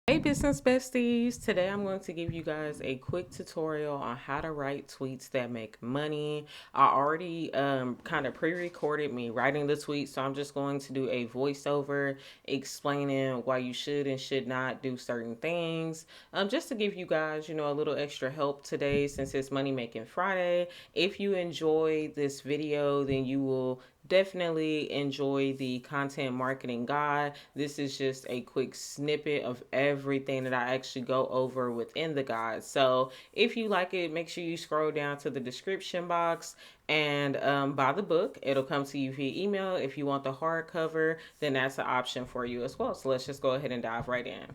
Hey Business Besties, today I'm going to give you guys a quick tutorial on how to write tweets that make money. I already kind of pre-recorded me writing the tweet, so I'm just going to do a voiceover explaining why you should and should not do certain things. Just to give you guys, a little extra help today since it's Money Making Friday. If you enjoy this video, then you will definitely enjoy the content marketing guide. This is just a quick snippet of everything that I actually go over within the guide. So if you like it, make sure you scroll down to the description box and buy the book. It'll come to you via email. If you want the hardcover, then that's an option for you as well. So let's just go ahead and dive right in.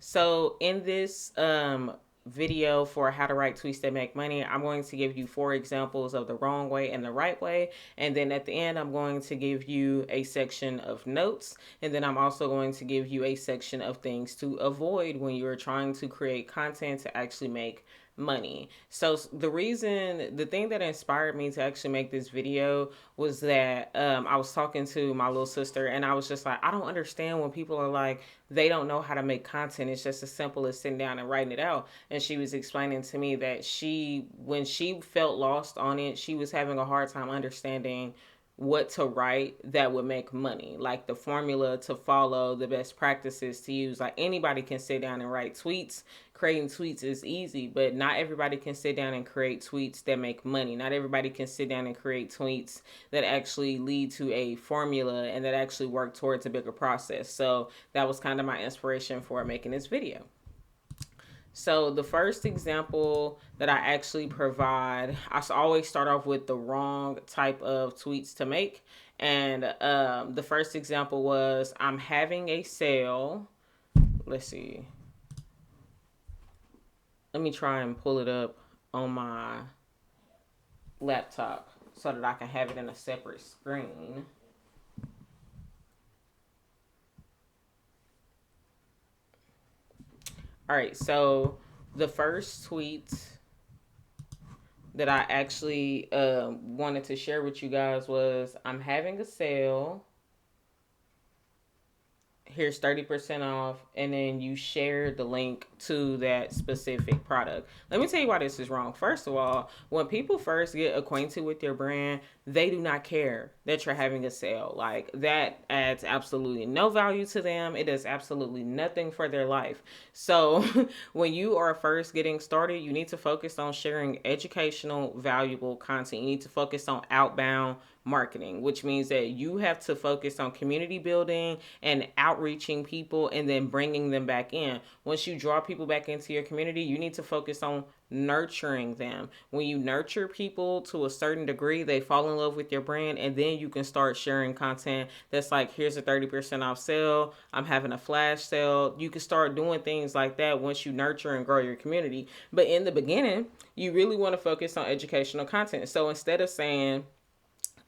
So in this video for how to write tweets that make money, I'm going to give you 4 examples of the wrong way and the right way. And then at the end, I'm going to give you a section of notes. And then I'm also going to give you a section of things to avoid when you're trying to create content to actually make money. So the thing that inspired me to actually make this video was that I was talking to my little sister and I was just like, I don't understand when people are like, they don't know how to make content. It's just as simple as sitting down and writing it out. And she was explaining to me that when she felt lost on it, she was having a hard time understanding what to write that would make money, like the formula to follow, the best practices to use. Like anybody can sit down and write tweets. Creating tweets is easy, but not everybody can sit down and create tweets that make money. Not everybody can sit down and create tweets that actually lead to a formula and that actually work towards a bigger process. So that was kind of my inspiration for making this video. So the first example that I actually provide, I always start off with the wrong type of tweets to make. And the first example was, I'm having a sale. Let's see. Let me try and pull it up on my laptop so that I can have it in a separate screen. All right, so the first tweet that I actually wanted to share with you guys was, I'm having a sale. Here's 30% off, and then you share the link to that specific product. Let me tell you why this is wrong. First of all, when people first get acquainted with your brand, they do not care that you're having a sale. Like, that adds absolutely no value to them. It does absolutely nothing for their life. So when you are first getting started, you need to focus on sharing educational, valuable content. You need to focus on outbound marketing, which means that you have to focus on community building and outreaching people and then bringing them back in. Once you draw people back into your community, you need to focus on nurturing them. When you nurture people to a certain degree, they fall in love with your brand, and then you can start sharing content that's like, here's a 30% off sale, I'm having a flash sale. You can start doing things like that once you nurture and grow your community. But in the beginning, you really want to focus on educational content. So instead of saying,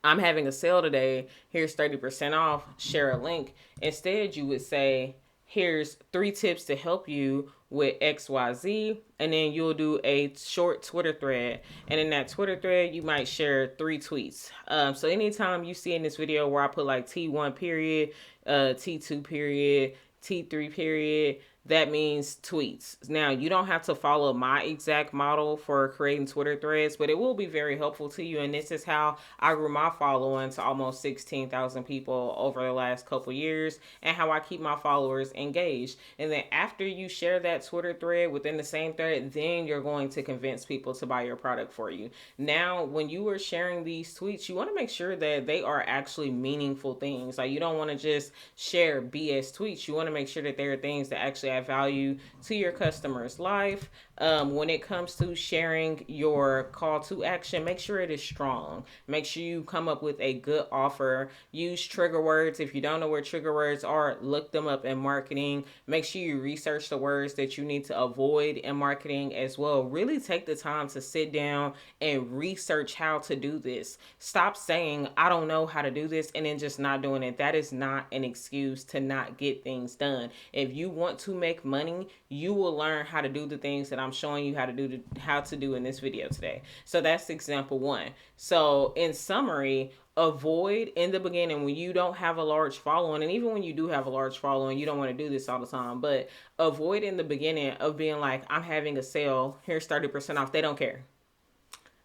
I'm having a sale today, here's 30% off, share a link. Instead, you would say, here's 3 tips to help you with XYZ. And then you'll do a short Twitter thread. And in that Twitter thread, you might share 3 tweets. So anytime you see in this video where I put like T1 period, T2 period, T3 period, that means tweets. Now, you don't have to follow my exact model for creating Twitter threads, but it will be very helpful to you. And this is how I grew my following to almost 16,000 people over the last couple years, and how I keep my followers engaged. And then after you share that Twitter thread within the same thread, then you're going to convince people to buy your product for you. Now, when you are sharing these tweets, you want to make sure that they are actually meaningful things. Like, you don't want to just share BS tweets. You want to make sure that there are things that actually add value to your customer's life. When it comes to sharing your call to action, make sure it is strong. Make sure you come up with a good offer. Use trigger words. If you don't know where trigger words are, look them up in marketing. Make sure you research the words that you need to avoid in marketing as well. Really take the time to sit down and research how to do this. Stop saying, I don't know how to do this, and then just not doing it. That is not an excuse to not get things done. If you want to make money, you will learn how to do the things that I'm showing you how to do in this video today. So that's example one. So in summary, avoid in the beginning when you don't have a large following, and even when you do have a large following, you don't want to do this all the time, but avoid in the beginning of being like, I'm having a sale, here's 30% off. They don't care.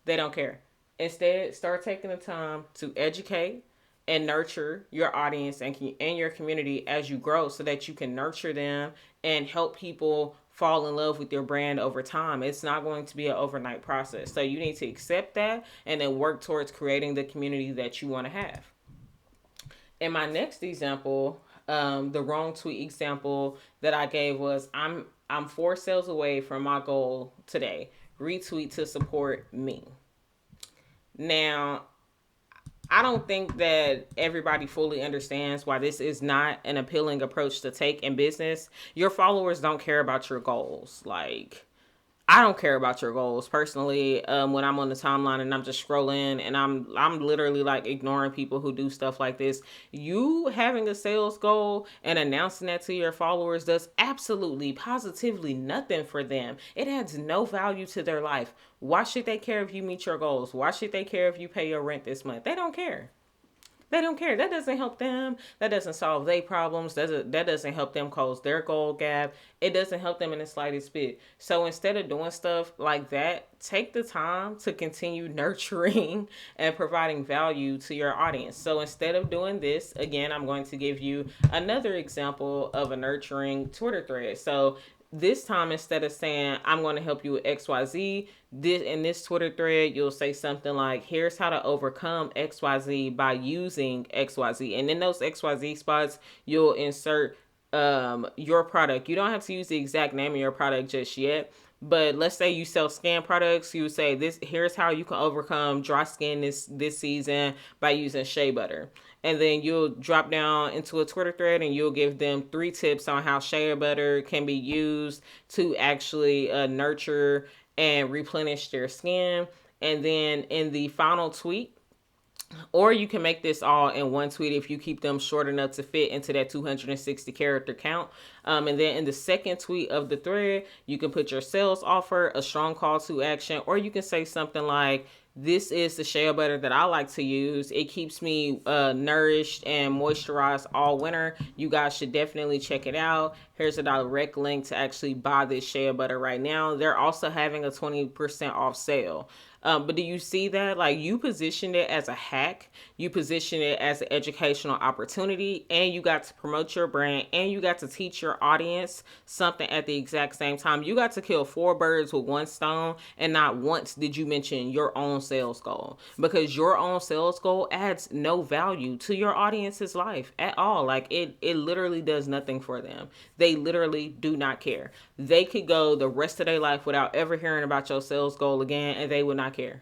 They don't care. Instead, start taking the time to educate and nurture your audience and your community as you grow, so that you can nurture them and help people fall in love with your brand over time. It's not going to be an overnight process. So you need to accept that and then work towards creating the community that you want to have. In my next example, the wrong tweet example that I gave was, I'm 4 sales away from my goal today. Retweet to support me. Now, I don't think that everybody fully understands why this is not an appealing approach to take in business. Your followers don't care about your goals. Like, I don't care about your goals personally. When I'm on the timeline and I'm just scrolling and I'm literally like ignoring people who do stuff like this. You having a sales goal and announcing that to your followers does absolutely, positively nothing for them. It adds no value to their life. Why should they care if you meet your goals? Why should they care if you pay your rent this month? They don't care. They don't care. That doesn't help them. That doesn't solve their problems. That doesn't help them close their goal gap. It doesn't help them in the slightest bit. So instead of doing stuff like that, take the time to continue nurturing and providing value to your audience. So instead of doing this, again, I'm going to give you another example of a nurturing Twitter thread. So this time, instead of saying, I'm going to help you with XYZ, in this Twitter thread, you'll say something like, here's how to overcome XYZ by using XYZ. And in those XYZ spots, you'll insert your product. You don't have to use the exact name of your product just yet. But let's say you sell skin products, you say this. Here's how you can overcome dry skin this season by using shea butter. And then you'll drop down into a Twitter thread and you'll give them 3 tips on how shea butter can be used to actually nurture and replenish their skin. And then in the final tweet, or you can make this all in one tweet if you keep them short enough to fit into that 260 character count. And then in the second tweet of the thread, you can put your sales offer, a strong call to action, or you can say something like, this is the shea butter that I like to use. It keeps me nourished and moisturized all winter. You guys should definitely check it out. Here's a direct link to actually buy this shea butter right now. They're also having a 20% off sale. But do you see that? Like, you positioned it as a hack, you positioned it as an educational opportunity, and you got to promote your brand, and you got to teach your audience something at the exact same time. You got to kill 4 birds with 1 stone, and not once did you mention your own sales goal, because your own sales goal adds no value to your audience's life at all. Like, it literally does nothing for them. They literally do not care. They could go the rest of their life without ever hearing about your sales goal again, and they would not care.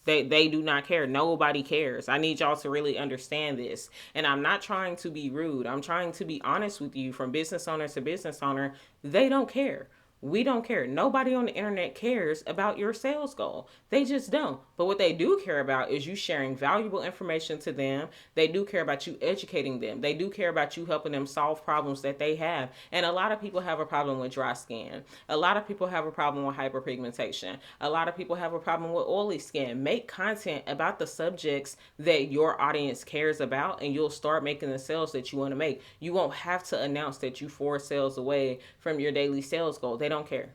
They do not care. Nobody cares. I need y'all to really understand this. And I'm not trying to be rude. I'm trying to be honest with you, from business owner to business owner. They don't care. We don't care. Nobody on the internet cares about your sales goal. They just don't. But what they do care about is you sharing valuable information to them. They do care about you educating them. They do care about you helping them solve problems that they have. And a lot of people have a problem with dry skin. A lot of people have a problem with hyperpigmentation. A lot of people have a problem with oily skin. Make content about the subjects that your audience cares about, and you'll start making the sales that you want to make. You won't have to announce that you 4 sales away from your daily sales goal. They don't care.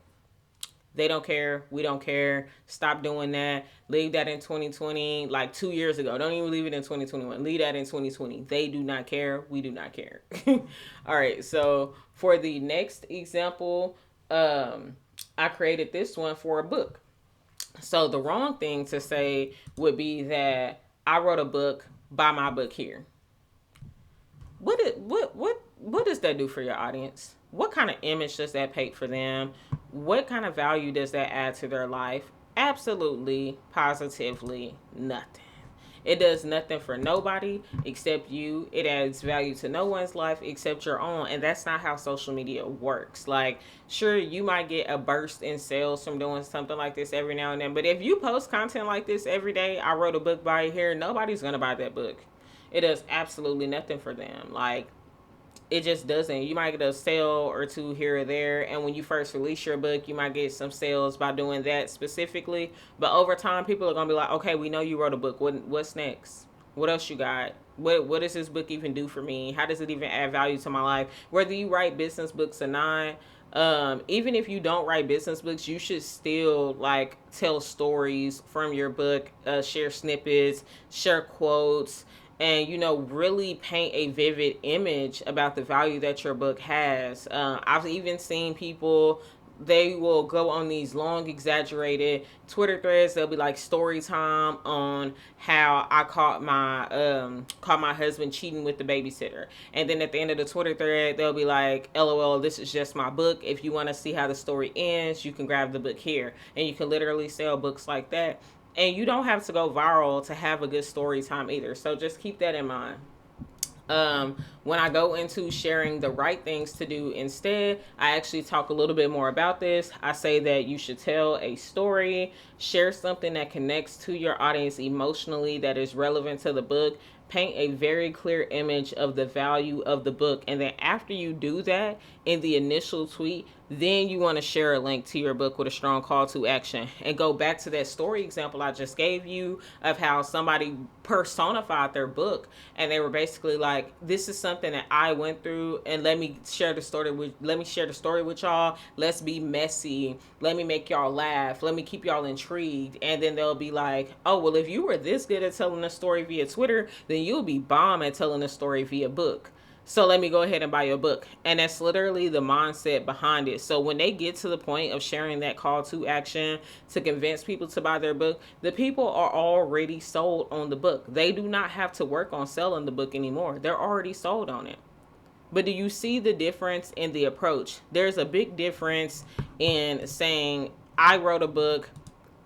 They don't care. We don't care. Stop doing that. Leave that in 2020, like 2 years ago. Don't even leave it in 2021. Leave that in 2020. They do not care. We do not care. All right. So for the next example, I created this one for a book. So the wrong thing to say would be that I wrote a book, buy my book here. What does that do for your audience? What kind of image does that paint for them? What kind of value does that add to their life? Absolutely, positively nothing. It does nothing for nobody except you. It adds value to no one's life except your own. And that's not how social media works. Like, sure, you might get a burst in sales from doing something like this every now and then. But if you post content like this every day, I wrote a book, buy it here, nobody's going to buy that book. It does absolutely nothing for them. Like, it just doesn't. You might get a sale or two here or there, and when you first release your book, you might get some sales by doing that specifically. But over time, people are gonna be like, okay, we know you wrote a book. What's next? What else you got? What does this book even do for me? How does it even add value to my life? Whether you write business books or not, even if you don't write business books, you should still like tell stories from your book, share snippets, share quotes, and really paint a vivid image about the value that your book has. I've even seen people, they will go on these long exaggerated Twitter threads. They'll be like, story time on how I caught my husband cheating with the babysitter, and then at the end of the Twitter thread they'll be like, LOL, this is just my book. If you want to see how the story ends, you can grab the book here. And you can literally sell books like that, and you don't have to go viral to have a good story time either. So just keep that in mind. When I go into sharing the right things to do instead, I actually talk a little bit more about this. I say that you should tell a story, share something that connects to your audience emotionally, that is relevant to the book, paint a very clear image of the value of the book. And then after you do that in the initial tweet, then you want to share a link to your book with a strong call to action, and go back to that story example I just gave you of how somebody personified their book, and they were basically like, this is something that I went through, and let me share the story with y'all. Let's be messy. Let me make y'all laugh. Let me keep y'all intrigued. And then they'll be like, oh, well, if you were this good at telling a story via Twitter, then you'll be bomb at telling a story via book. So let me go ahead and buy your book. And that's literally the mindset behind it. So when they get to the point of sharing that call to action to convince people to buy their book, the people are already sold on the book. They do not have to work on selling the book anymore. They're already sold on it. But do you see the difference in the approach? There's a big difference in saying, I wrote a book,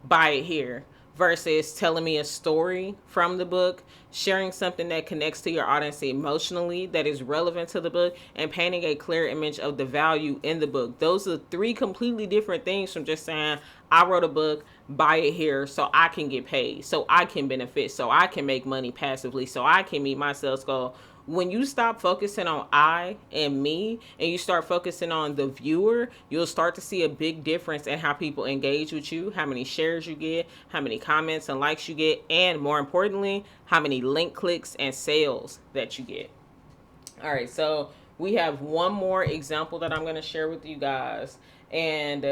buy it here, versus telling me a story from the book, sharing something that connects to your audience emotionally, that is relevant to the book, and painting a clear image of the value in the book. Those are three completely different things from just saying, I wrote a book, buy it here so I can get paid, so I can benefit, so I can make money passively, so I can meet my sales goal. When you stop focusing on I and me, and you start focusing on the viewer, you'll start to see a big difference in how people engage with you, how many shares you get, how many comments and likes you get, and more importantly, how many link clicks and sales that you get. All right, so we have one more example that I'm going to share with you guys. And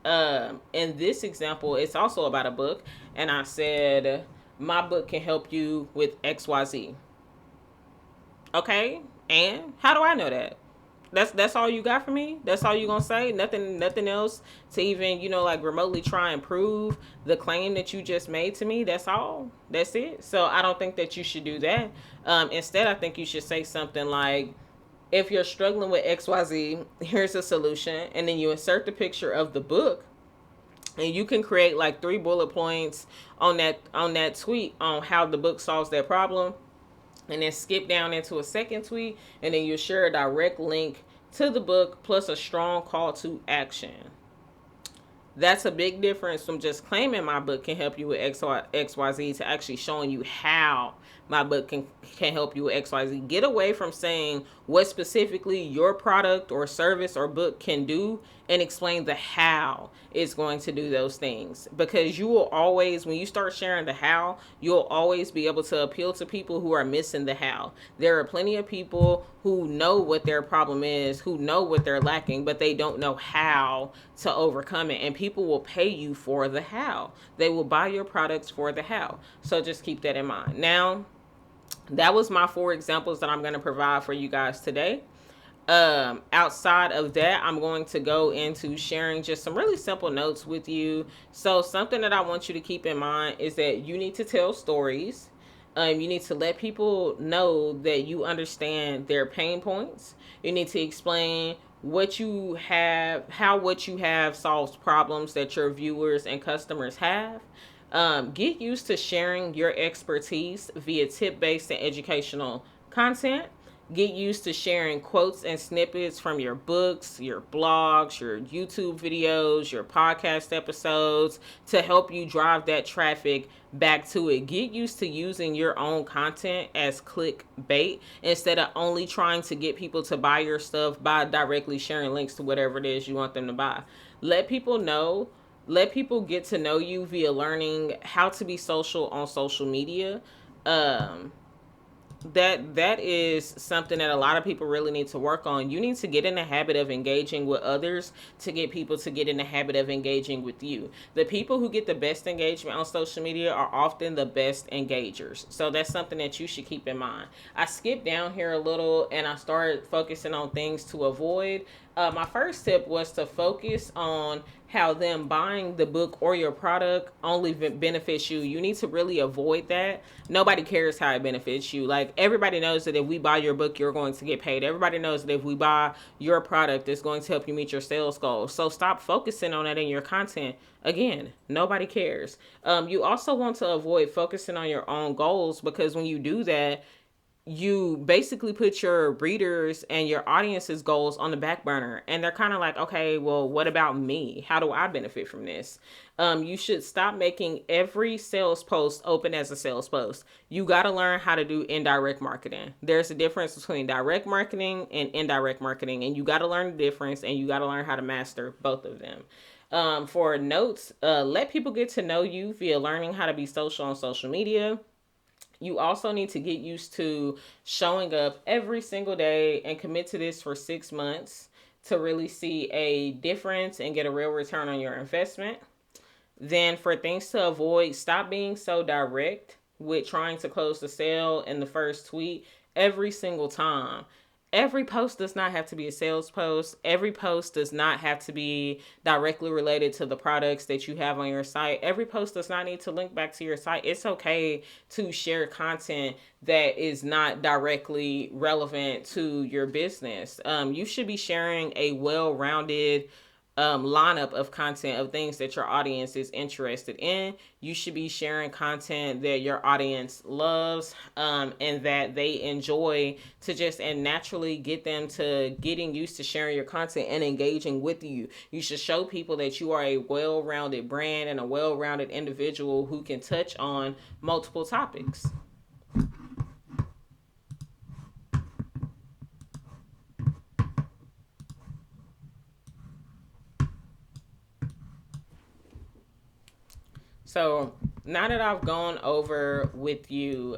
in this example, it's also about a book. And I said, my book can help you with XYZ. Okay, and how do I know that? That's all you got for me? That's all you gonna say? Nothing else to even, like remotely try and prove the claim that you just made to me? That's all? That's it? So I don't think that you should do that. Instead, I think you should say something like, if you're struggling with XYZ, here's a solution. And then you insert the picture of the book, and you can create like 3 bullet points on that tweet on how the book solves that problem. And then skip down into a second tweet, and then you share a direct link to the book plus a strong call to action. That's a big difference from just claiming my book can help you with XYZ to actually showing you how my book can help you with XYZ. Get away from saying what specifically your product or service or book can do, and explain the how it's going to do those things. Because you will always, when you start sharing the how, you'll always be able to appeal to people who are missing the how. There are plenty of people who know what their problem is, who know what they're lacking, but they don't know how to overcome it. And people will pay you for the how. They will buy your products for the how. So just keep that in mind. Now, that was my 4 examples that I'm going to provide for you guys today. Outside of that, I'm going to go into sharing just some really simple notes with you. So something that I want you to keep in mind is that you need to tell stories. You need to let people know that you understand their pain points. You need to explain what you have, how what you have solves problems that your viewers and customers have. Get used to sharing your expertise via tip-based and educational content. Get used to sharing quotes and snippets from your books, your blogs, your YouTube videos, your podcast episodes to help you drive that traffic back to it. Get used to using your own content as clickbait instead of only trying to get people to buy your stuff by directly sharing links to whatever it is you want them to buy. Let people know, let people get to know you via learning how to be social on social media. Um, that is something that a lot of people really need to work on. You need to get in the habit of engaging with others to get people to get in the habit of engaging with you. The people who get the best engagement on social media are often the best engagers. So that's something that you should keep in mind. I skipped down here a little and I started focusing on things to avoid. My first tip was to focus on how them buying the book or your product only benefits you. You need to really avoid that. Nobody cares how it benefits you. Like, everybody knows that if we buy your book, you're going to get paid. Everybody knows that if we buy your product, it's going to help you meet your sales goals. So stop focusing on that in your content. Again, nobody cares. You also want to avoid focusing on your own goals, because when you do that, you basically put your readers and your audience's goals on the back burner, and they're kind of like, okay, well, what about me? How do I benefit from this? You should stop making every sales post open as a sales post. You got to learn how to do indirect marketing. There's a difference between direct marketing and indirect marketing, and you got to learn the difference, and you got to learn how to master both of them. For notes, let people get to know you via learning how to be social on social media. You also need to get used to showing up every single day and commit to this for 6 months to really see a difference and get a real return on your investment. Then, for things to avoid, stop being so direct with trying to close the sale in the first tweet every single time. Every post does not have to be a sales post. Every post does not have to be directly related to the products that you have on your site. Every post does not need to link back to your site. It's okay to share content that is not directly relevant to your business. You should be sharing a well-rounded lineup of content of things that your audience is interested in. You should be sharing content that your audience loves, and that they enjoy, to just and naturally get them to getting used to sharing your content and engaging with you. You should show people that you are a well-rounded brand and a well-rounded individual who can touch on multiple topics. So now that I've gone over with you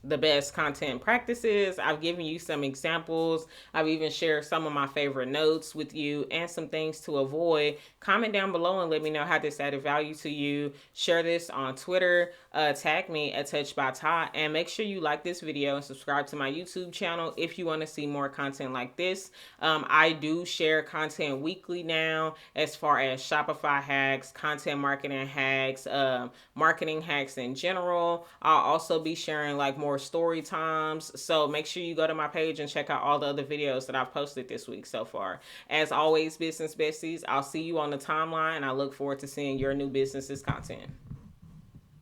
the best content practices, I've given you some examples. I've even shared some of my favorite notes with you and some things to avoid. Comment down below and let me know how this added value to you. Share this on Twitter. Tag me at Touch by Todd, and make sure you like this video and subscribe to my YouTube channel if you want to see more content like this. I do share content weekly now, as far as Shopify hacks, content marketing hacks in general. I'll also be sharing like more story times. So make sure you go to my page and check out all the other videos that I've posted this week so far. As always, business besties, I'll see you on the timeline, and I look forward to seeing your new business's content.